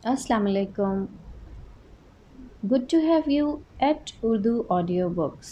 Assalamu alaikum. Good to have you at Urdu Audio Books.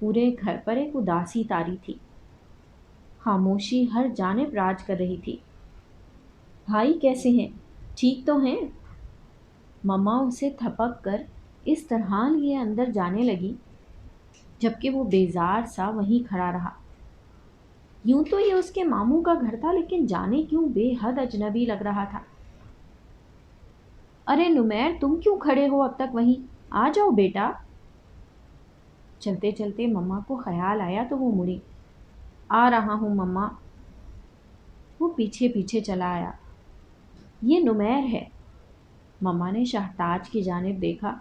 پورے گھر پر ایک اداسی طاری تھی۔ خاموشی ہر جانب راج کر رہی تھی۔ بھائی کیسے ہیں؟ ٹھیک تو ہیں؟ مما اسے تھپک کر اس طرح لیے اندر جانے لگی جبکہ وہ بیزار سا وہیں کھڑا رہا۔ یوں تو یہ اس کے ماموں کا گھر تھا، لیکن جانے کیوں بے حد اجنبی لگ رہا تھا۔ ارے نمیر، تم کیوں کھڑے ہو اب تک وہیں؟ آ جاؤ بیٹا۔ چلتے چلتے مما کو خیال آیا تو وہ مڑی۔ آ رہا ہوں مما۔ وہ پیچھے پیچھے چلا آیا۔ یہ نمیر ہے۔ مما نے شہتاج کی جانب دیکھا،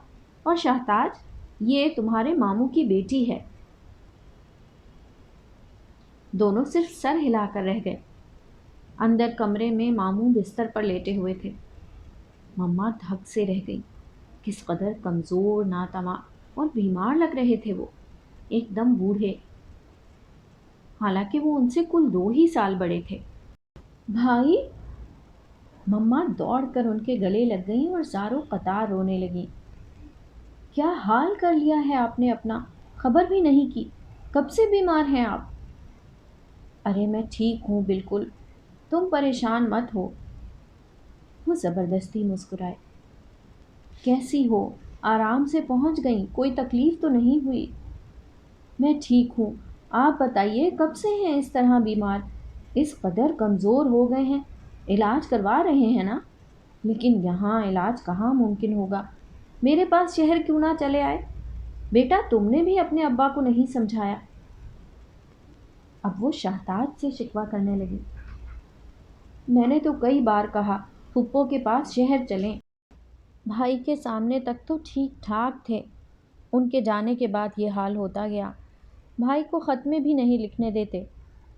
اور شہتاج، یہ تمہارے ماموں کی بیٹی ہے۔ دونوں صرف سر ہلا کر رہ گئے۔ اندر کمرے میں ماموں بستر پر لیٹے ہوئے تھے۔ مما دھک سے رہ گئی۔ کس قدر کمزور، ناتواں اور بیمار لگ رہے تھے وہ، ایک دم بوڑھے، حالانکہ وہ ان سے کل 2 ہی سال بڑے تھے۔ بھائی! مما دوڑ کر ان کے گلے لگ گئیں اور زاروں قطار رونے لگیں۔ کیا حال کر لیا ہے آپ نے اپنا؟ خبر بھی نہیں کی۔ کب سے بیمار ہیں آپ؟ ارے میں ٹھیک ہوں بالکل، تم پریشان مت ہو۔ وہ زبردستی مسکرائے۔ کیسی ہو؟ آرام سے پہنچ گئیں؟ کوئی تکلیف تو نہیں ہوئی؟ میں ٹھیک ہوں۔ آپ بتائیے کب سے ہیں اس طرح بیمار؟ اس قدر کمزور ہو گئے ہیں؟ علاج کروا رہے ہیں نا؟ لیکن یہاں علاج کہاں ممکن ہوگا؟ میرے پاس شہر کیوں نہ چلے آئے؟ بیٹا تم نے بھی اپنے ابا کو نہیں سمجھایا؟ اب وہ شہتاج سے شکوہ کرنے لگی۔ میں نے تو کئی بار کہا پھپھو کے پاس شہر چلیں۔ بھائی کے سامنے تک تو ٹھیک ٹھاک تھے، ان کے جانے کے بعد یہ حال ہوتا گیا۔ بھائی کو خط میں بھی نہیں لکھنے دیتے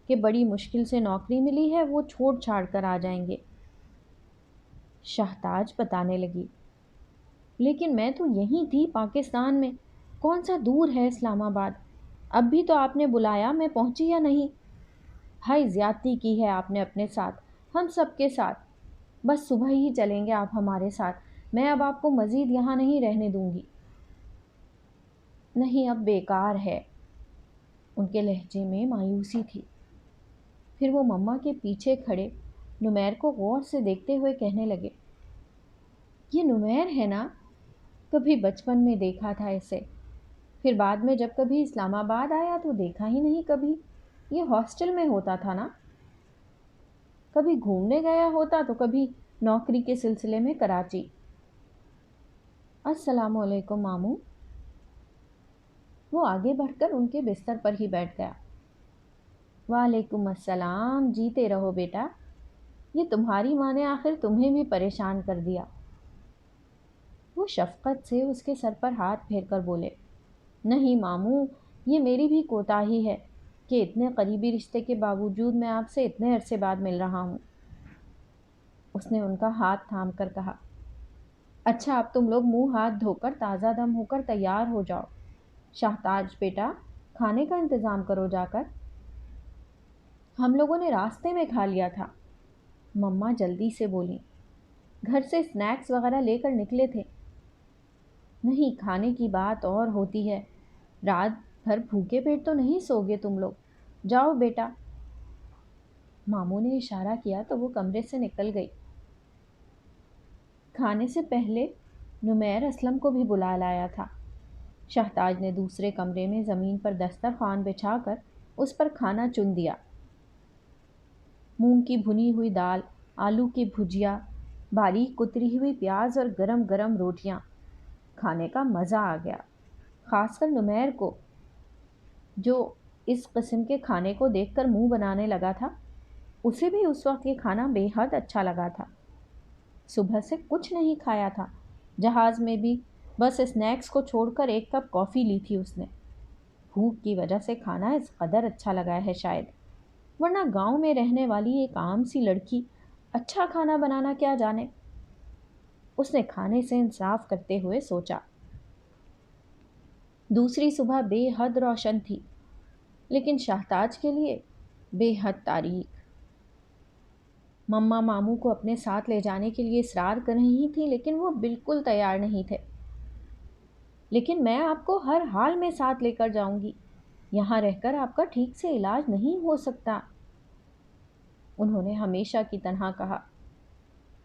کہ بڑی مشکل سے نوکری ملی ہے، وہ چھوڑ چھاڑ کر آ جائیں گے۔ شہتاج بتانے لگی۔ لیکن میں تو یہیں تھی پاکستان میں، کون سا دور ہے اسلام آباد؟ اب بھی تو آپ نے بلایا، میں پہنچی یا نہیں؟ بھائی زیادتی کی ہے آپ نے اپنے ساتھ، ہم سب کے ساتھ۔ بس صبح ہی چلیں گے آپ ہمارے ساتھ، میں اب آپ کو مزید یہاں نہیں رہنے دوں گی۔ نہیں اب بیکار ہے۔ ان کے لہجے میں مایوسی تھی۔ پھر وہ مما کے پیچھے کھڑے نمیر کو غور سے دیکھتے ہوئے کہنے لگے، یہ نمیر ہے نا؟ کبھی بچپن میں دیکھا تھا اسے، پھر بعد میں جب کبھی اسلام آباد آیا تو دیکھا ہی نہیں کبھی۔ یہ ہاسٹل میں ہوتا تھا نا؟ کبھی گھومنے گیا ہوتا تو کبھی نوکری کے سلسلے میں کراچی۔ السلام علیکم ماموں۔ وہ آگے بڑھ کر ان کے بستر پر ہی بیٹھ گیا۔ وعلیکم السلام، جیتے رہو بیٹا۔ یہ تمہاری ماں نے آخر تمہیں بھی پریشان کر دیا۔ وہ شفقت سے اس کے سر پر ہاتھ پھیر کر بولے، نہیں ماموں، یہ میری بھی کوتاہی ہے کہ اتنے قریبی رشتے کے باوجود میں آپ سے اتنے عرصے بعد مل رہا ہوں۔ اس نے ان کا ہاتھ تھام کر کہا، اچھا اب تم لوگ منہ ہاتھ دھو کر تازہ دم ہو کر تیار ہو جاؤ۔ شہتاج بیٹا، کھانے کا انتظام کرو جا کر۔ ہم لوگوں نے راستے میں کھا لیا تھا، مما جلدی سے بولیں۔ گھر سے اسنیکس وغیرہ لے کر نکلے تھے۔ نہیں، کھانے کی بات اور ہوتی ہے، رات بھر بھوکے پیٹ تو نہیں سو گے تم لوگ، جاؤ بیٹا۔ ماموں نے اشارہ کیا تو وہ کمرے سے نکل گئی۔ کھانے سے پہلے نمیر اسلم کو بھی بلا لایا تھا۔ شہتاج نے دوسرے کمرے میں زمین پر دسترخوان بچھا کر اس پر کھانا چن دیا۔ مونگ کی بھنی ہوئی دال، آلو کی بھجیا، باریک کتری ہوئی پیاز اور گرم گرم روٹیاں۔ کھانے کا مزہ آ گیا، خاص کر نمیر کو، جو اس قسم کے کھانے کو دیکھ کر منہ بنانے لگا تھا۔ اسے بھی اس وقت یہ کھانا بے حد اچھا لگا تھا۔ صبح سے کچھ نہیں کھایا تھا، جہاز میں بھی بس اسنیکس کو چھوڑ کر ایک کپ کافی لی تھی اس نے۔ بھوک کی وجہ سے کھانا اس قدر اچھا لگا ہے شاید، ورنہ گاؤں میں رہنے والی ایک عام سی لڑکی اچھا کھانا بنانا کیا جانے۔ اس نے کھانے سے انصاف کرتے ہوئے سوچا۔ دوسری صبح بے حد روشن تھی، لیکن شہتاج کے لیے بے حد تاریک۔ مما ماموں کو اپنے ساتھ لے جانے کے لیے اصرار کر رہی تھی، لیکن وہ بالکل تیار نہیں تھے۔ لیکن میں آپ کو ہر حال میں ساتھ لے کر جاؤں گی، یہاں رہ کر آپ کا ٹھیک سے علاج نہیں ہو سکتا، انہوں نے ہمیشہ کی طرح کہا،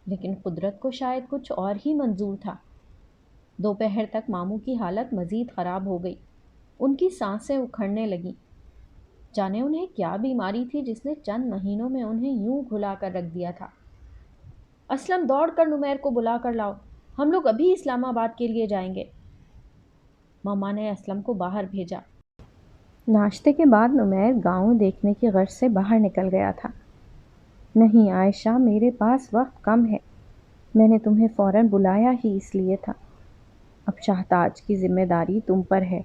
لیکن قدرت کو شاید کچھ اور ہی منظور تھا۔ دوپہر تک ماموں کی حالت مزید خراب ہو گئی، ان کی سانسیں اکھڑنے لگیں۔ جانے انہیں کیا بیماری تھی جس نے چند مہینوں میں انہیں یوں گھلا کر رکھ دیا تھا۔ اسلم، دوڑ کر نمیر کو بلا کر لاؤ، ہم لوگ ابھی اسلام آباد کے لیے جائیں گے۔ ماما نے اسلم کو باہر بھیجا۔ ناشتے کے بعد نمیر گاؤں دیکھنے کی غرض سے باہر نکل گیا تھا۔ نہیں عائشہ، میرے پاس وقت کم ہے، میں نے تمہیں فوراً بلایا ہی اس لیے تھا۔ اب شاہتاج کی ذمہ داری تم پر ہے۔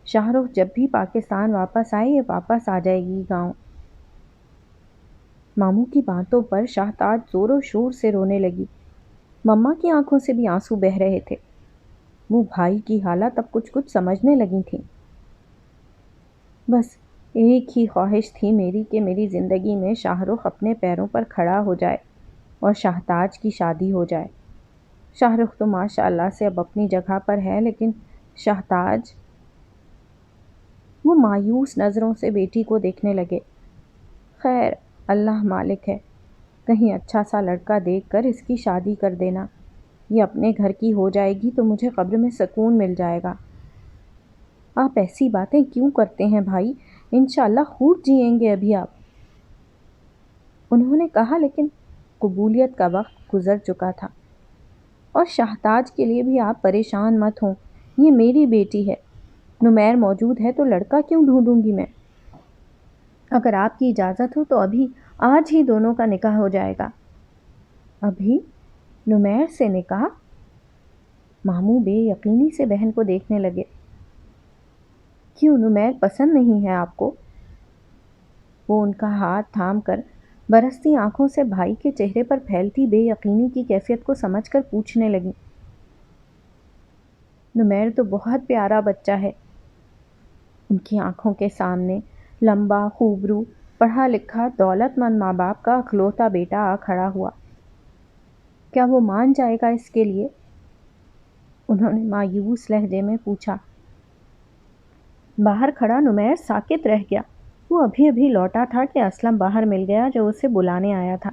شاہ رخ جب بھی پاکستان واپس آئے یہ واپس آ جائے گی گاؤں۔ ماموں کی باتوں پر شاہتاج زور و شور سے رونے لگی۔ مما کی آنکھوں سے بھی آنسو بہہ رہے تھے۔ وہ بھائی کی حالت اب کچھ کچھ سمجھنے لگی تھیں۔ بس ایک ہی خواہش تھی میری کہ میری زندگی میں شاہ رخ اپنے پیروں پر کھڑا ہو جائے اور شاہتاج کی شادی ہو جائے۔ شاہ رخ تو ماشاء اللہ سے اب اپنی جگہ پر ہے، لیکن شاہتاج… وہ مایوس نظروں سے بیٹی کو دیکھنے لگے۔ خیر، اللہ مالک ہے، کہیں اچھا سا لڑکا دیکھ کر اس کی شادی کر دینا، یہ اپنے گھر کی ہو جائے گی تو مجھے قبر میں سکون مل جائے گا۔ آپ ایسی باتیں کیوں کرتے ہیں بھائی؟ انشاءاللہ خوب جئیں گے ابھی آپ، انہوں نے کہا، لیکن قبولیت کا وقت گزر چکا تھا۔ اور شاہتاج کے لیے بھی آپ پریشان مت ہوں، یہ میری بیٹی ہے، نمیر موجود ہے تو لڑکا کیوں ڈھونڈوں گی میں؟ اگر آپ کی اجازت ہو تو ابھی آج ہی دونوں کا نکاح ہو جائے گا۔ ابھی؟ نمیر سے نکاح؟ ماموں بے یقینی سے بہن کو دیکھنے لگے۔ کیوں، نمیر پسند نہیں ہے آپ کو؟ وہ ان کا ہاتھ تھام کر برستی آنکھوں سے بھائی کے چہرے پر پھیلتی بے یقینی کی کیفیت کو سمجھ کر پوچھنے لگیں۔ نمیر تو بہت پیارا بچہ ہے۔ ان کی آنکھوں کے سامنے لمبا، خوبرو، پڑھا لکھا، دولت مند ماں باپ کا اکلوتا بیٹا آ کھڑا ہوا۔ کیا وہ مان جائے گا اس کے لیے؟ انہوں نے مایوس لہجے میں پوچھا۔ باہر کھڑا نمیر ساکت رہ گیا۔ وہ ابھی ابھی لوٹا تھا کہ اسلم باہر مل گیا جو اسے بلانے آیا تھا۔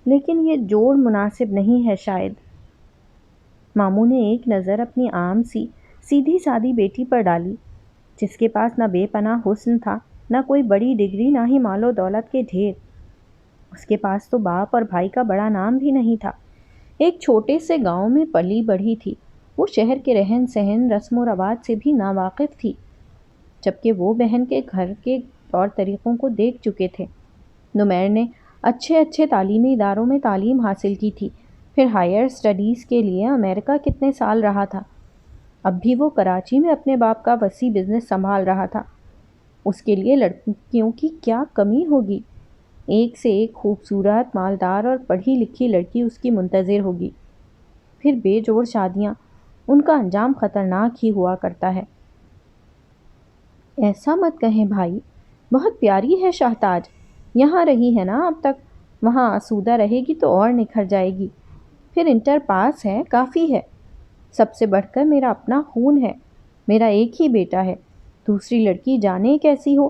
لیکن یہ جوڑ مناسب نہیں ہے شاید۔ ماموں نے ایک نظر اپنی عام سی سیدھی سادی بیٹی پر ڈالی، جس کے پاس نہ بے پناہ حسن تھا، نہ کوئی بڑی ڈگری، نہ ہی مال و دولت کے ڈھیر۔ اس کے پاس تو باپ اور بھائی کا بڑا نام بھی نہیں تھا۔ ایک چھوٹے سے گاؤں میں پلی بڑھی تھی۔ وہ شہر کے رہن سہن، رسم و رواج سے بھی ناواقف تھی، جبکہ وہ بہن کے گھر کے طور طریقوں کو دیکھ چکے تھے۔ نمیر نے اچھے تعلیمی اداروں میں تعلیم حاصل کی تھی، پھر ہائر اسٹڈیز کے لیے امریکہ کتنے سال رہا تھا۔ اب بھی وہ کراچی میں اپنے باپ کا وسیع بزنس سنبھال رہا تھا۔ اس کے لیے لڑکیوں کی کیا کمی ہوگی؟ ایک سے ایک خوبصورت، مالدار اور پڑھی لکھی لڑکی اس کی منتظر ہوگی۔ پھر بے جوڑ شادیاں، ان کا انجام خطرناک ہی ہوا کرتا ہے۔ ایسا مت کہیں بھائی، بہت پیاری ہے شاہتاج، یہاں رہی ہے نا اب تک، وہاں آسودہ رہے گی تو اور نکھر جائے گی۔ پھر انٹر پاس ہے، کافی ہے۔ سب سے بڑھ کر میرا اپنا خون ہے، میرا ایک ہی بیٹا ہے، دوسری لڑکی جانے کیسی ہو۔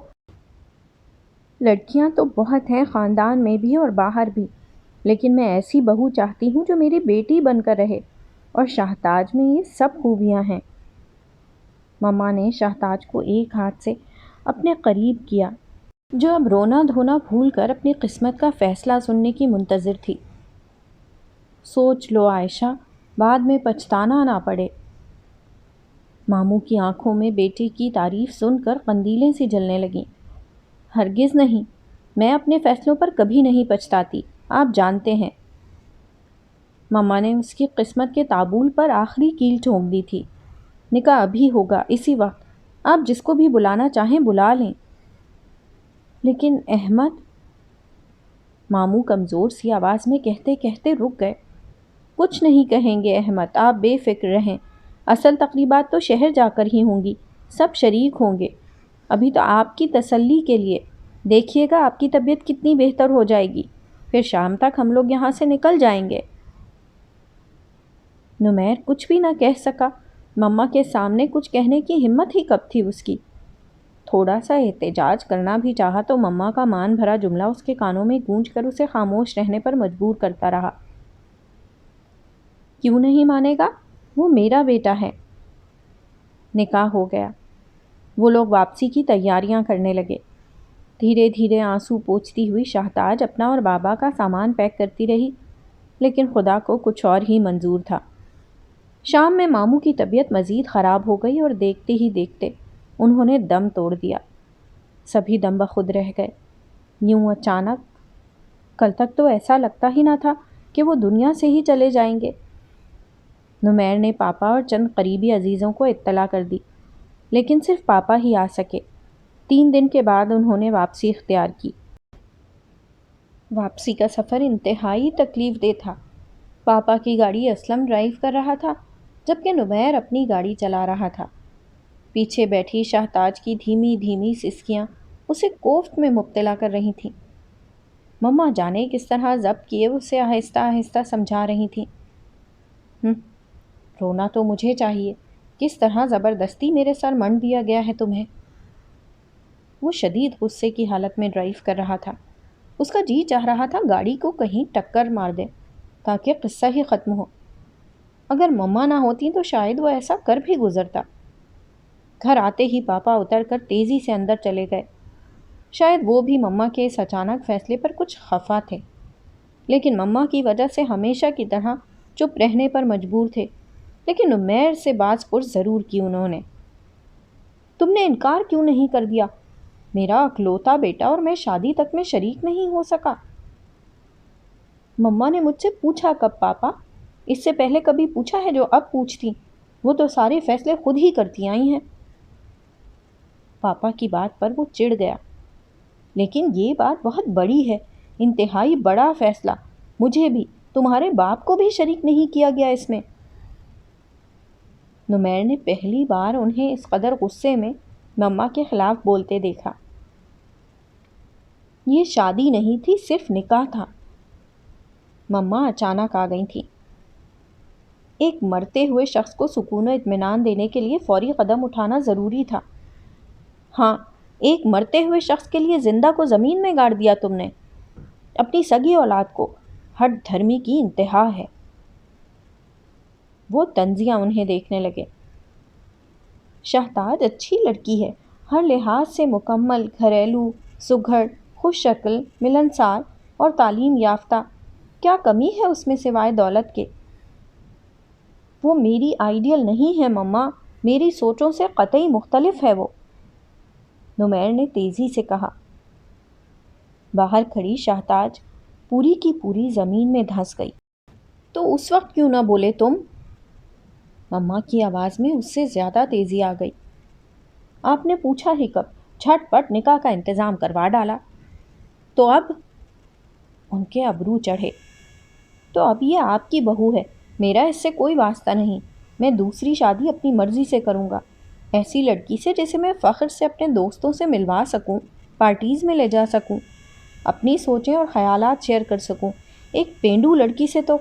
لڑکیاں تو بہت ہیں خاندان میں بھی اور باہر بھی، لیکن میں ایسی بہو چاہتی ہوں جو میری بیٹی بن کر رہے، اور شاہتاج میں یہ سب خوبیاں ہیں۔ مما نے شاہتاج کو ایک ہاتھ سے اپنے قریب کیا، جو اب رونا دھونا بھول کر اپنی قسمت کا فیصلہ سننے کی منتظر تھی۔ سوچ لو عائشہ، بعد میں پچھتانا نہ پڑے۔ ماموں کی آنکھوں میں بیٹی کی تعریف سن کر قندیلیں سی جلنے لگیں۔ ہرگز نہیں، میں اپنے فیصلوں پر کبھی نہیں پچھتاتی، آپ جانتے ہیں۔ مما نے اس کی قسمت کے تابول پر آخری کیل ٹھونک دی تھی۔ نکاح ابھی ہوگا، اسی وقت، آپ جس کو بھی بلانا چاہیں بلا لیں۔ لیکن احمد، ماموں کمزور سی آواز میں کہتے کہتے رک گئے۔ کچھ نہیں کہیں گے احمد، آپ بے فکر رہیں، اصل تقریبات تو شہر جا کر ہی ہوں گی، سب شریک ہوں گے۔ ابھی تو آپ کی تسلی کے لیے، دیکھیے گا آپ کی طبیعت کتنی بہتر ہو جائے گی، پھر شام تک ہم لوگ یہاں سے نکل جائیں گے۔ نمیر کچھ بھی نہ کہہ سکا۔ مما کے سامنے کچھ کہنے کی ہمت ہی کب تھی اس کی۔ تھوڑا سا احتجاج کرنا بھی چاہا تو مما کا مان بھرا جملہ اس کے کانوں میں گونج کر اسے خاموش رہنے پر مجبور کرتا رہا۔ کیوں نہیں مانے گا؟ وہ میرا بیٹا ہے۔ نکاح ہو گیا۔ وہ لوگ واپسی کی تیاریاں کرنے لگے۔ دھیرے دھیرے آنسو پوچھتی ہوئی شہتاج اپنا اور بابا کا سامان پیک کرتی رہی، لیکن خدا کو کچھ اور ہی منظور تھا۔ شام میں ماموں کی طبیعت مزید خراب ہو گئی اور دیکھتے ہی دیکھتے انہوں نے دم توڑ دیا۔ سبھی دم بخود رہ گئے۔ یوں اچانک، کل تک تو ایسا لگتا ہی نہ تھا کہ وہ دنیا سے ہی چلے جائیں گے۔ نمیر نے پاپا اور چند قریبی عزیزوں کو اطلاع کر دی، لیکن صرف پاپا ہی آ سکے۔ 3 دن کے بعد انہوں نے واپسی اختیار کی۔ واپسی کا سفر انتہائی تکلیف دہ تھا۔ پاپا کی گاڑی اسلم ڈرائیو کر رہا تھا، جبکہ نمیر اپنی گاڑی چلا رہا تھا۔ پیچھے بیٹھی شہتاج کی دھیمی دھیمی سسکیاں اسے کوفت میں مبتلا کر رہی تھیں۔ مما جانے کس طرح ضبط کیے اسے آہستہ آہستہ سمجھا رہی تھیں۔ رونا تو مجھے چاہیے، کس طرح زبردستی میرے سر منڈ دیا گیا ہے تمہیں۔ وہ شدید غصے کی حالت میں ڈرائیو کر رہا تھا۔ اس کا جی چاہ رہا تھا گاڑی کو کہیں ٹکر مار دے تاکہ قصہ ہی ختم ہو۔ اگر مما نہ ہوتی تو شاید وہ ایسا کر بھی گزرتا۔ گھر آتے ہی پاپا اتر کر تیزی سے اندر چلے گئے۔ شاید وہ بھی مما کے اس اچانک فیصلے پر کچھ خفا تھے، لیکن مما کی وجہ سے ہمیشہ کی طرح چپ رہنے پر مجبور تھے۔ لیکن نمیر سے باز پرس ضرور کی انہوں نے۔ تم نے انکار کیوں نہیں کر دیا؟ میرا اکلوتا بیٹا اور میں شادی تک میں شریک نہیں ہو سکا۔ مما نے مجھ سے پوچھا کب پاپا؟ اس سے پہلے کبھی پوچھا ہے جو اب پوچھتی؟ وہ تو سارے فیصلے خود ہی کرتی آئی ہیں۔ پاپا کی بات پر وہ چڑ گیا۔ لیکن یہ بات بہت بڑی ہے، انتہائی بڑا فیصلہ۔ مجھے بھی، تمہارے باپ کو بھی شریک نہیں کیا گیا اس میں۔ نمیر نے پہلی بار انہیں اس قدر غصے میں مما کے خلاف بولتے دیکھا۔ یہ شادی نہیں تھی، صرف نکاح تھا۔ مما اچانک آ گئی تھی۔ ایک مرتے ہوئے شخص کو سکون و اطمینان دینے کے لیے فوری قدم اٹھانا ضروری تھا۔ ہاں، ایک مرتے ہوئے شخص کے لیے زندہ کو زمین میں گاڑ دیا تم نے، اپنی سگی اولاد کو۔ ہٹ دھرمی کی انتہا ہے۔ وہ طنزیہ انہیں دیکھنے لگے۔ شہتاج اچھی لڑکی ہے، ہر لحاظ سے مکمل، گھریلو، سگھڑ، خوش شکل، ملنسار اور تعلیم یافتہ۔ کیا کمی ہے اس میں سوائے دولت کے؟ وہ میری آئیڈیل نہیں ہے مما، میری سوچوں سے قطعی مختلف ہے وہ، نمیر نے تیزی سے کہا۔ باہر کھڑی شہتاج پوری کی پوری زمین میں دھنس گئی۔ تو اس وقت کیوں نہ بولے تم؟ مما کی آواز میں اس سے زیادہ تیزی آ گئی۔ آپ نے پوچھا ہی کب؟ جھٹ پٹ نکاح کا انتظام کروا ڈالا۔ تو اب؟ ان کے ابرو چڑھے۔ تو اب یہ آپ کی بہو ہے، میرا اس سے کوئی واسطہ نہیں۔ میں دوسری شادی اپنی مرضی سے کروں گا، ایسی لڑکی سے جسے میں فخر سے اپنے دوستوں سے ملوا سکوں، پارٹیز میں لے جا سکوں، اپنی سوچیں اور خیالات شیئر کر سکوں۔ ایک پینڈو لڑکی سے تو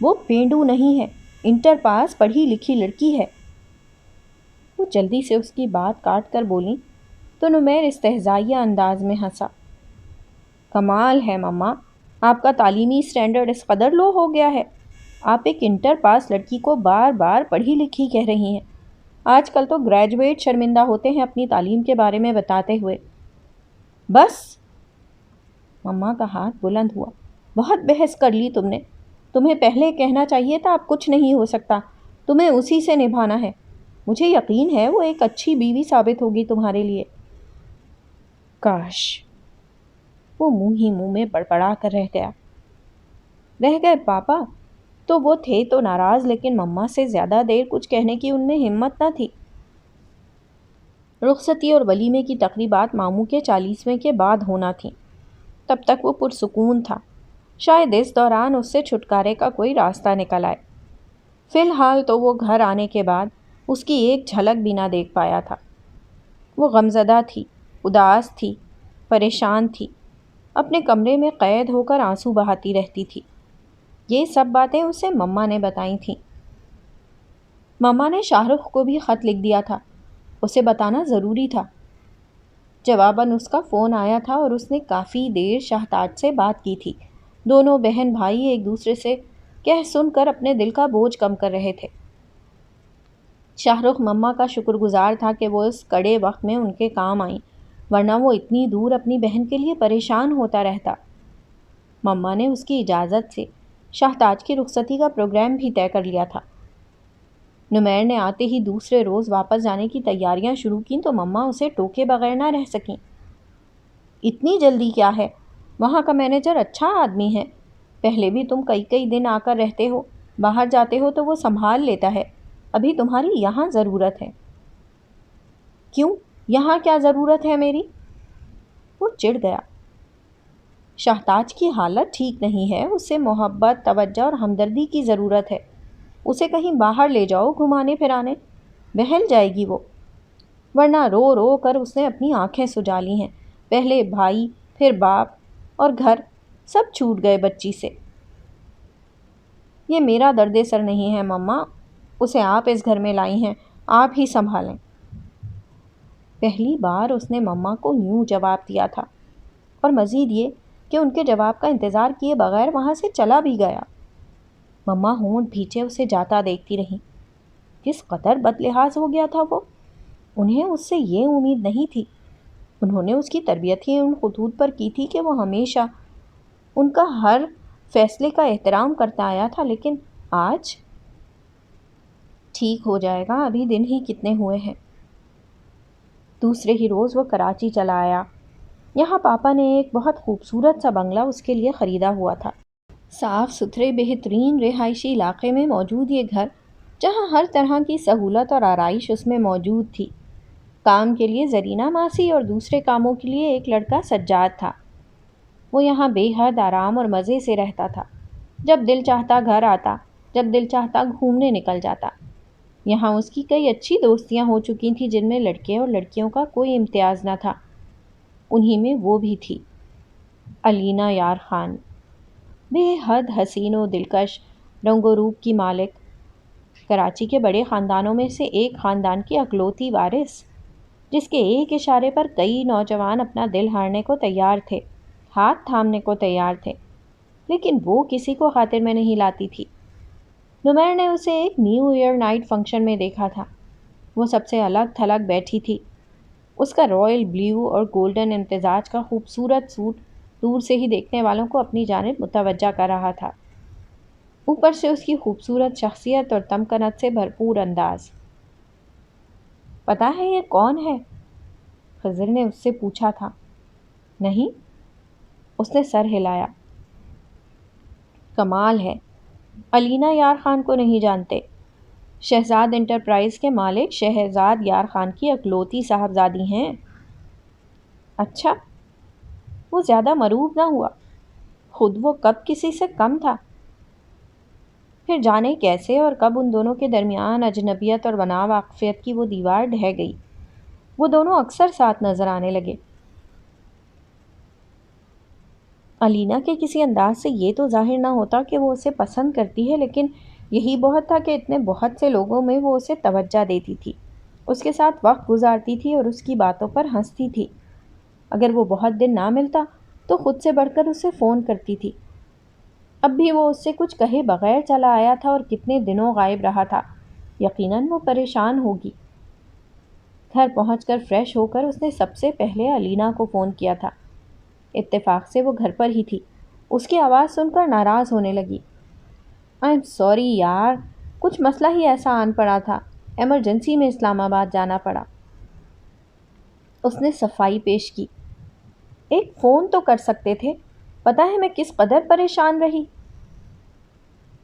وہ پینڈو نہیں ہے، انٹر پاس پڑھی لکھی لڑکی ہے۔ وہ جلدی سے اس کی بات کاٹ کر بولیں تو نمیر استہزائیہ انداز میں ہنسا۔ کمال ہے مما، آپ کا تعلیمی سٹینڈرڈ اس قدر لو ہو گیا ہے۔ آپ ایک انٹر پاس لڑکی کو بار بار پڑھی لکھی کہہ رہی ہیں۔ آج کل تو گریجویٹ شرمندہ ہوتے ہیں اپنی تعلیم کے بارے میں بتاتے ہوئے۔ بس! مما کا ہاتھ بلند ہوا۔ بہت بحث کر لی تم نے۔ تمہیں پہلے کہنا چاہیے تھا اب کچھ نہیں ہو سکتا، تمہیں اسی سے نبھانا ہے۔ مجھے یقین ہے وہ ایک اچھی بیوی ثابت ہوگی تمہارے لیے۔ کاش! وہ منہ ہی منہ میں بڑبڑا کر رہ گئے پاپا۔ تو وہ تھے تو ناراض، لیکن مما سے زیادہ دیر کچھ کہنے کی ان میں ہمت نہ تھی۔ رخصتی اور ولیمے کی تقریبات ماموں کے 40ویں کے بعد ہونا تھیں۔ تب تک وہ پرسکون تھا۔ شاید اس دوران اس سے چھٹکارے کا کوئی راستہ نکل آئے۔ فی الحال تو وہ گھر آنے کے بعد اس کی ایک جھلک بھی نہ دیکھ پایا تھا۔ وہ غمزدہ تھی، اداس تھی، پریشان تھی، اپنے کمرے میں قید ہو کر آنسو بہاتی رہتی تھی۔ یہ سب باتیں اسے مما نے بتائی تھیں۔ مما نے شاہ رخ کو بھی خط لکھ دیا تھا، اسے بتانا ضروری تھا۔ جواباً اس کا فون آیا تھا اور اس نے کافی دیر شہتاج سے بات کی تھی۔ دونوں بہن بھائی ایک دوسرے سے کہہ سن کر اپنے دل کا بوجھ کم کر رہے تھے۔ شاہ رخ مما کا شکر گزار تھا کہ وہ اس کڑے وقت میں ان کے کام آئیں، ورنہ وہ اتنی دور اپنی بہن کے لیے پریشان ہوتا رہتا۔ مما نے اس کی اجازت سے شہتاج کی رخصتی کا پروگرام بھی طے کر لیا تھا۔ نمیر نے آتے ہی دوسرے روز واپس جانے کی تیاریاں شروع کیں تو مما اسے ٹوکے بغیر نہ رہ سکیں۔ اتنی جلدی کیا ہے؟ وہاں کا مینیجر اچھا آدمی ہے، پہلے بھی تم کئی کئی دن آ کر رہتے ہو، باہر جاتے ہو تو وہ سنبھال لیتا ہے، ابھی تمہاری یہاں ضرورت ہے۔ کیوں؟ یہاں کیا ضرورت ہے میری؟ وہ چڑ گیا۔ شہتاج کی حالت ٹھیک نہیں ہے، اس سے محبت، توجہ اور ہمدردی کی ضرورت ہے۔ اسے کہیں باہر لے جاؤ گھمانے پھرانے، بہل جائے گی وہ، ورنہ رو رو کر اس نے اپنی آنکھیں سجا لی ہیں۔ پہلے بھائی، پھر باپ اور گھر، سب چھوٹ گئے بچی سے۔ یہ میرا درد سر نہیں ہے مما، اسے آپ اس گھر میں لائی ہیں، آپ ہی سنبھالیں۔ پہلی بار اس نے مما کو یوں جواب دیا تھا، اور مزید یہ کہ ان کے جواب کا انتظار کیے بغیر وہاں سے چلا بھی گیا۔ مما ہونٹ بھیچے اسے جاتا دیکھتی رہیں۔ کس قدر بد لحاظ ہو گیا تھا وہ، انہیں اس سے یہ امید نہیں تھی۔ انہوں نے اس کی تربیت ہی ان خطوط پر کی تھی کہ وہ ہمیشہ ان کا ہر فیصلے کا احترام کرتا آیا تھا، لیکن آج ٹھیک ہو جائے گا، ابھی دن ہی کتنے ہوئے ہیں۔ دوسرے ہی روز وہ کراچی چلا آیا۔ یہاں پاپا نے ایک بہت خوبصورت سا بنگلہ اس کے لیے خریدا ہوا تھا۔ صاف ستھرے بہترین رہائشی علاقے میں موجود یہ گھر، جہاں ہر طرح کی سہولت اور آرائش اس میں موجود تھی۔ کام کے لیے زرینہ ماسی اور دوسرے کاموں کے لیے ایک لڑکا سجاد تھا۔ وہ یہاں بے حد آرام اور مزے سے رہتا تھا۔ جب دل چاہتا گھر آتا، جب دل چاہتا گھومنے نکل جاتا۔ یہاں اس کی کئی اچھی دوستیاں ہو چکی تھیں جن میں لڑکے اور لڑکیوں کا کوئی امتیاز نہ تھا۔ انہی میں وہ بھی تھی، علینا یار خان، بے حد حسین و دلکش، رنگ و روپ کی مالک، کراچی کے بڑے خاندانوں میں سے ایک خاندان کی اکلوتی وارث، جس کے ایک اشارے پر کئی نوجوان اپنا دل ہارنے کو تیار تھے، ہاتھ تھامنے کو تیار تھے، لیکن وہ کسی کو خاطر میں نہیں لاتی تھی۔ نمیر نے اسے ایک نیو ایئر نائٹ فنکشن میں دیکھا تھا۔ وہ سب سے الگ تھلگ بیٹھی تھی۔ اس کا رائل بلیو اور گولڈن امتزاج کا خوبصورت سوٹ دور سے ہی دیکھنے والوں کو اپنی جانب متوجہ کر رہا تھا۔ اوپر سے اس کی خوبصورت شخصیت اور تمکنت سے بھرپور انداز۔ پتہ ہے یہ کون ہے؟ خضر نے اس سے پوچھا تھا۔ نہیں، اس نے سر ہلایا۔ کمال ہے، علینا یار خان کو نہیں جانتے؟ شہزاد انٹرپرائز کے مالک شہزاد یار خان کی اکلوتی صاحبزادی ہیں۔ اچھا، وہ زیادہ مروب نہ ہوا؟ خود وہ کب کسی سے کم تھا؟ پھر جانے کیسے اور کب ان دونوں کے درمیان اجنبیت اور بنا واقفیت کی وہ دیوار ڈھہ گئی۔ وہ دونوں اکثر ساتھ نظر آنے لگے۔ علینا کے کسی انداز سے یہ تو ظاہر نہ ہوتا کہ وہ اسے پسند کرتی ہے، لیکن یہی بہت تھا کہ اتنے بہت سے لوگوں میں وہ اسے توجہ دیتی تھی، اس کے ساتھ وقت گزارتی تھی اور اس کی باتوں پر ہنستی تھی۔ اگر وہ بہت دن نہ ملتا تو خود سے بڑھ کر اسے فون کرتی تھی۔ اب بھی وہ اس سے کچھ کہے بغیر چلا آیا تھا اور کتنے دنوں غائب رہا تھا، یقیناً وہ پریشان ہوگی۔ گھر پہنچ کر فریش ہو کر اس نے سب سے پہلے علینا کو فون کیا تھا۔ اتفاق سے وہ گھر پر ہی تھی۔ اس کی آواز سن کر ناراض ہونے لگی۔ آئی ایم سوری یار، کچھ مسئلہ ہی ایسا آن پڑا تھا، ایمرجنسی میں اسلام آباد جانا پڑا۔ اس نے صفائی پیش کی۔ ایک فون تو کر سکتے تھے، پتہ ہے میں کس قدر پریشان رہی۔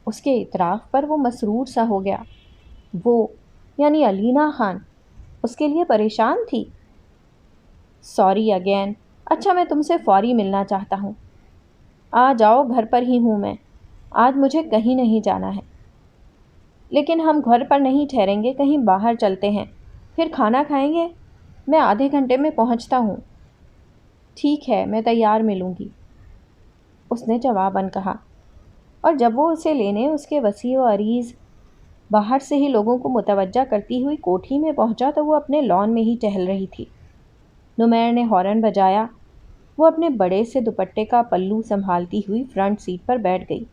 اس کے اعتراف پر وہ مسرور سا ہو گیا۔ وہ یعنی علینا خان اس کے لیے پریشان تھی۔ سوری اگین، اچھا میں تم سے فوری ملنا چاہتا ہوں۔ آ جاؤ، گھر پر ہی ہوں میں، آج مجھے کہیں نہیں جانا ہے۔ لیکن ہم گھر پر نہیں ٹھہریں گے، کہیں باہر چلتے ہیں، پھر کھانا کھائیں گے۔ میں آدھے گھنٹے میں پہنچتا ہوں۔ ٹھیک ہے، میں تیار ملوں گی، اس نے جواباً کہا، اور جب وہ اسے لینے اس کے وسیع و عریض باہر سے ہی لوگوں کو متوجہ کرتی ہوئی کوٹھی میں پہنچا تو وہ اپنے لان میں ہی ٹہل رہی تھی۔ نمیر نے ہارن بجایا۔ وہ اپنے بڑے سے دوپٹے کا پلو سنبھالتی ہوئی فرنٹ سیٹ پر بیٹھ گئی۔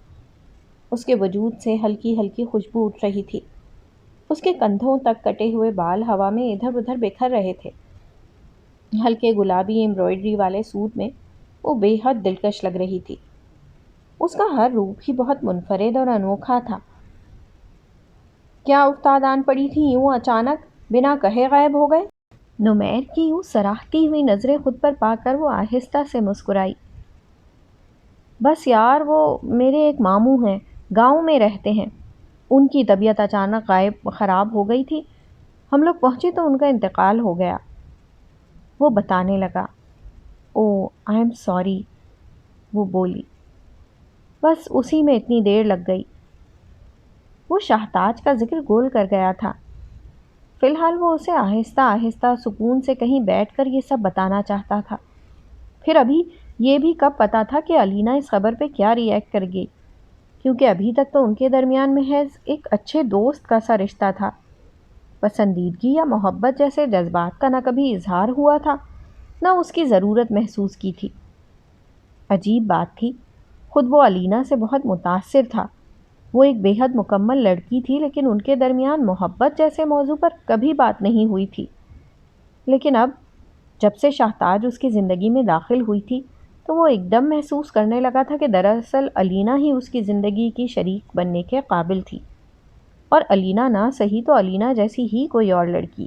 اس کے وجود سے ہلکی ہلکی خوشبو اٹھ رہی تھی۔ اس کے کندھوں تک کٹے ہوئے بال ہوا میں ادھر ادھر بکھر رہے تھے۔ ہلکے گلابی ایمبرائڈری والے سوٹ میں وہ بے حد دلکش لگ رہی تھی۔ اس کا ہر روپ ہی بہت منفرد اور انوکھا تھا۔ کیا افتاد آن پڑی تھی یوں اچانک، بنا کہے غائب ہو گئے؟ نمیر کی یوں سراہتی ہوئی نظریں خود پر پا کر وہ آہستہ سے مسکرائی۔ بس یار، وہ میرے ایک ماموں ہیں، گاؤں میں رہتے ہیں۔ ان کی طبیعت اچانک خراب ہو گئی تھی۔ ہم لوگ پہنچے تو ان کا انتقال ہو گیا۔ وہ بتانے لگا۔ او آئی ایم سوری، وہ بولی۔ بس اسی میں اتنی دیر لگ گئی۔ وہ شاہتاج کا ذکر گول کر گیا تھا۔ فی الحال وہ اسے آہستہ آہستہ سکون سے کہیں بیٹھ کر یہ سب بتانا چاہتا تھا۔ پھر ابھی یہ بھی کب پتا تھا کہ علینا اس خبر پہ کیا ری ایکٹ کرے گی، کیونکہ ابھی تک تو ان کے درمیان محض ایک اچھے دوست کا سا رشتہ تھا۔ پسندیدگی یا محبت جیسے جذبات کا نہ کبھی اظہار ہوا تھا، نہ اس کی ضرورت محسوس کی تھی۔ عجیب بات تھی، خود وہ علینا سے بہت متاثر تھا۔ وہ ایک بے حد مکمل لڑکی تھی، لیکن ان کے درمیان محبت جیسے موضوع پر کبھی بات نہیں ہوئی تھی۔ لیکن اب جب سے شاہتاج اس کی زندگی میں داخل ہوئی تھی تو وہ ایک دم محسوس کرنے لگا تھا کہ دراصل علینا ہی اس کی زندگی کی شریک بننے کے قابل تھی، اور علینا نہ صحیح تو علینا جیسی ہی کوئی اور لڑکی۔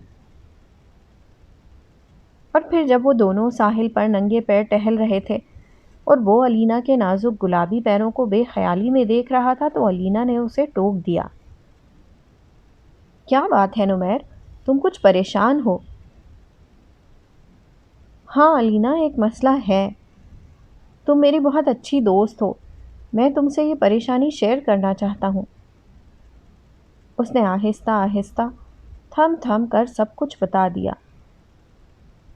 اور پھر جب وہ دونوں ساحل پر ننگے پیر ٹہل رہے تھے اور وہ علینا کے نازک گلابی پیروں کو بے خیالی میں دیکھ رہا تھا تو علینا نے اسے ٹوک دیا۔ کیا بات ہے نمیر، تم کچھ پریشان ہو؟ ہاں علینا، ایک مسئلہ ہے۔ تم میری بہت اچھی دوست ہو، میں تم سے یہ پریشانی شیئر کرنا چاہتا ہوں۔ اس نے آہستہ آہستہ تھم تھم کر سب کچھ بتا دیا۔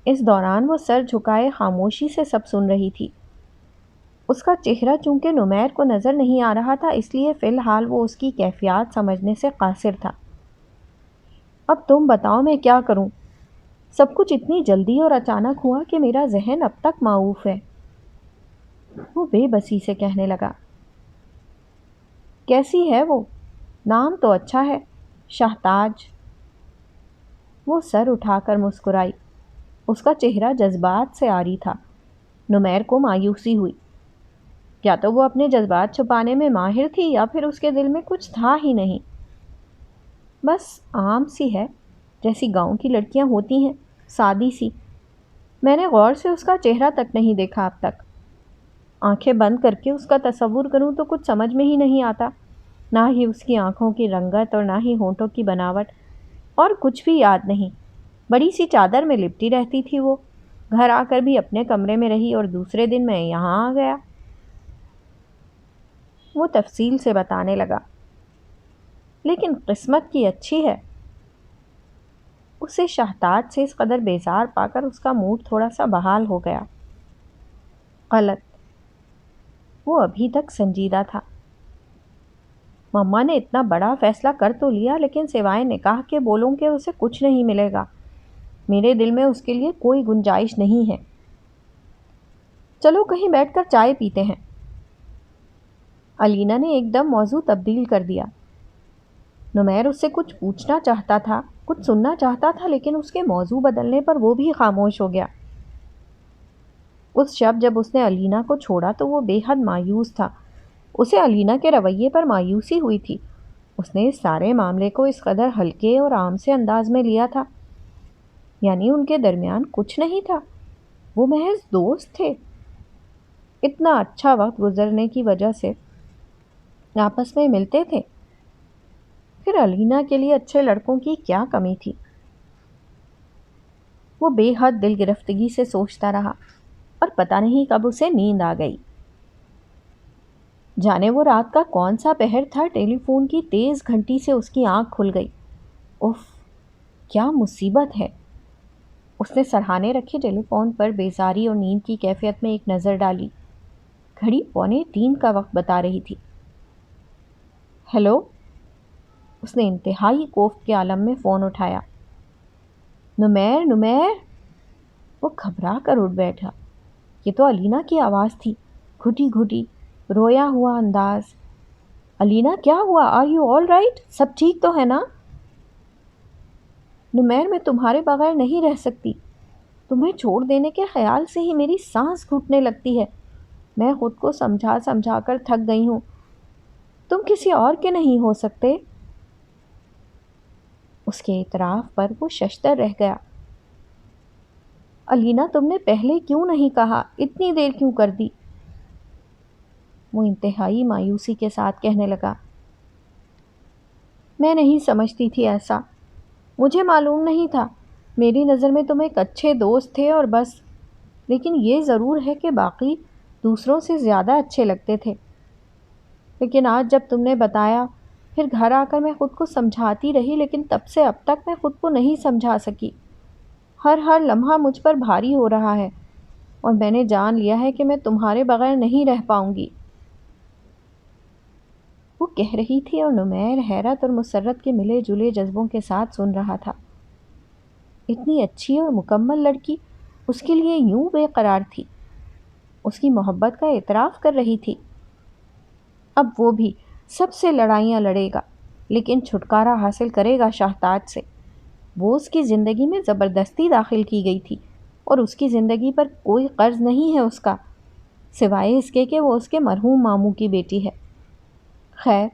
اس دوران وہ سر جھکائے خاموشی سے سب سن رہی تھی۔ اس کا چہرہ چونکہ نمیر کو نظر نہیں آ رہا تھا، اس لیے فی الحال وہ اس کی کیفیات سمجھنے سے قاصر تھا۔ اب تم بتاؤ میں کیا کروں؟ سب کچھ اتنی جلدی اور اچانک ہوا کہ میرا ذہن اب تک معوف ہے، وہ بے بسی سے کہنے لگا۔ کیسی ہے وہ؟ نام تو اچھا ہے، شاہتاج۔ وہ سر اٹھا کر مسکرائی۔ اس کا چہرہ جذبات سے عاری تھا۔ نمیر کو مایوسی ہوئی۔ یا تو وہ اپنے جذبات چھپانے میں ماہر تھی یا پھر اس کے دل میں کچھ تھا ہی نہیں۔ بس عام سی ہے، جیسی گاؤں کی لڑکیاں ہوتی ہیں، سادی سی۔ میں نے غور سے اس کا چہرہ تک نہیں دیکھا اب تک۔ آنکھیں بند کر کے اس کا تصور کروں تو کچھ سمجھ میں ہی نہیں آتا، نہ ہی اس کی آنکھوں کی رنگت اور نہ ہی ہونٹوں کی بناوٹ، اور کچھ بھی یاد نہیں۔ بڑی سی چادر میں لپٹی رہتی تھی وہ، گھر آ کر بھی اپنے کمرے میں رہی اور دوسرے دن میں یہاں آ گیا۔ وہ تفصیل سے بتانے لگا۔ لیکن قسمت کی اچھی ہے۔ اسے شاہتاج سے اس قدر بیزار پا کر اس کا موڈ تھوڑا سا بحال ہو گیا۔ غلط۔ وہ ابھی تک سنجیدہ تھا۔ مما نے اتنا بڑا فیصلہ کر تو لیا، لیکن سوائے نکاح کے بولوں کہ اسے کچھ نہیں ملے گا۔ میرے دل میں اس کے لیے کوئی گنجائش نہیں ہے۔ چلو کہیں بیٹھ کر چائے پیتے ہیں۔ علینا نے ایک دم موضوع تبدیل کر دیا۔ نمیر اس سے کچھ پوچھنا چاہتا تھا، کچھ سننا چاہتا تھا، لیکن اس کے موضوع بدلنے پر وہ بھی خاموش ہو گیا۔ اس شب جب اس نے علینا کو چھوڑا تو وہ بے حد مایوس تھا۔ اسے علینا کے رویے پر مایوسی ہوئی تھی۔ اس نے اس سارے معاملے کو اس قدر ہلکے اور عام سے انداز میں لیا تھا، یعنی ان کے درمیان کچھ نہیں تھا، وہ محض دوست تھے۔ اتنا اچھا وقت گزرنے کی وجہ سے آپس میں ملتے تھے۔ پھر علینا کے لیے اچھے لڑکوں کی کیا کمی تھی؟ وہ بے حد دل گرفتگی سے سوچتا رہا اور پتہ نہیں کب اسے نیند آ گئی۔ جانے وہ رات کا کون سا پہر تھا، ٹیلی فون کی تیز گھنٹی سے اس کی آنکھ کھل گئی۔ اف، کیا مصیبت ہے! اس نے سرہانے رکھے ٹیلی فون پر بیزاری اور نیند کی کیفیت میں ایک نظر ڈالی۔ گھڑی 2:45 کا وقت بتا رہی تھی۔ ہیلو! اس نے انتہائی کوفت کے عالم میں فون اٹھایا۔ نمیر! وہ گھبرا کر اٹھ بیٹھا۔ یہ تو علینا کی آواز تھی، گھٹی گھٹی، رویا ہوا انداز۔ علینا کیا ہوا؟ Are you all right? سب ٹھیک تو ہے نا؟ نمیر میں تمہارے بغیر نہیں رہ سکتی، تمہیں چھوڑ دینے کے خیال سے ہی میری سانس گھٹنے لگتی ہے۔ میں خود کو سمجھا سمجھا کر تھک گئی ہوں۔ تم کسی اور کے نہیں ہو سکتے؟ اس کے اعتراف پر وہ ششدر رہ گیا۔ علینا تم نے پہلے کیوں نہیں کہا؟ اتنی دیر کیوں کر دی؟ وہ انتہائی مایوسی کے ساتھ کہنے لگا، میں نہیں سمجھتی تھی ایسا، مجھے معلوم نہیں تھا۔ میری نظر میں تم ایک اچھے دوست تھے اور بس، لیکن یہ ضرور ہے کہ باقی دوسروں سے زیادہ اچھے لگتے تھے۔ لیکن آج جب تم نے بتایا، پھر گھر آ کر میں خود کو سمجھاتی رہی، لیکن تب سے اب تک میں خود کو نہیں سمجھا سکی۔ ہر لمحہ مجھ پر بھاری ہو رہا ہے اور میں نے جان لیا ہے کہ میں تمہارے بغیر نہیں رہ پاؤں گی۔ وہ کہہ رہی تھی اور نمیر حیرت اور مسرت کے ملے جلے جذبوں کے ساتھ سن رہا تھا۔ اتنی اچھی اور مکمل لڑکی اس کے لیے یوں بے قرار تھی، اس کی محبت کا اعتراف کر رہی تھی۔ اب وہ بھی سب سے لڑائیاں لڑے گا، لیکن چھٹکارا حاصل کرے گا شاہتاج سے۔ وہ اس کی زندگی میں زبردستی داخل کی گئی تھی اور اس کی زندگی پر کوئی قرض نہیں ہے اس کا، سوائے اس کے کہ وہ اس کے مرحوم ماموں کی بیٹی ہے۔ خیر،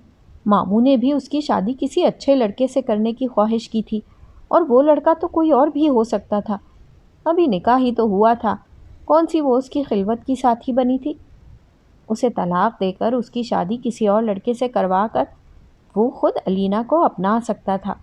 ماموں نے بھی اس کی شادی کسی اچھے لڑکے سے کرنے کی خواہش کی تھی، اور وہ لڑکا تو کوئی اور بھی ہو سکتا تھا۔ ابھی نکاح ہی تو ہوا تھا، کون سی وہ اس کی خلوت کی ساتھی بنی تھی؟ اسے طلاق دے کر اس کی شادی کسی اور لڑکے سے کروا کر وہ خود علینا کو اپنا سکتا تھا۔